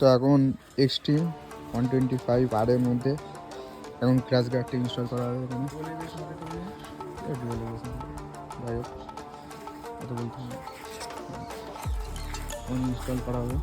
তো এখন এক্সট্রিম 125 আর এর মধ্যে এখন ক্র্যাশ গার্ডটা ইনস্টল করা হবে এখানে। যাই হোক এটা বলতে হবে, ইনস্টল করা হবে।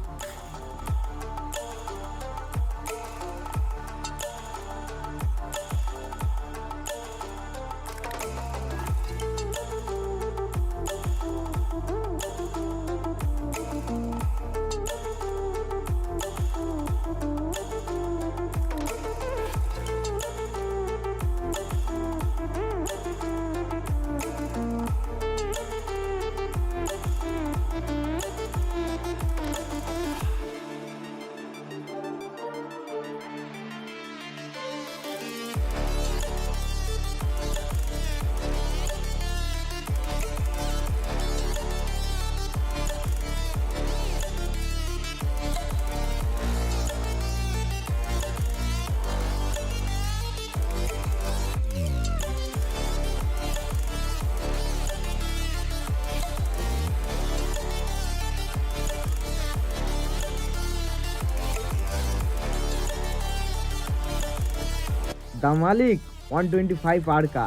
द मालिक 125 आर का।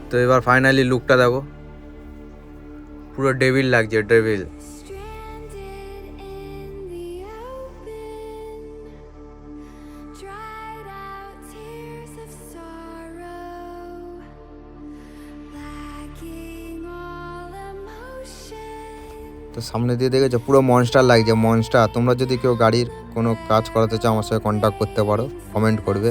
তো এবার ফাইনালি লুকটা দেখো, পুরো ডেভিল লাগছে, ডেভিল। তো সামনে দিয়ে দেখেছো পুরো মনস্টার লাগছে, মনস্টার। তোমরা যদি কেউ গাড়ির কোনো কাজ করাতে চাও আমার সাথে কন্ট্যাক্ট করতে পারো, কমেন্ট করবে।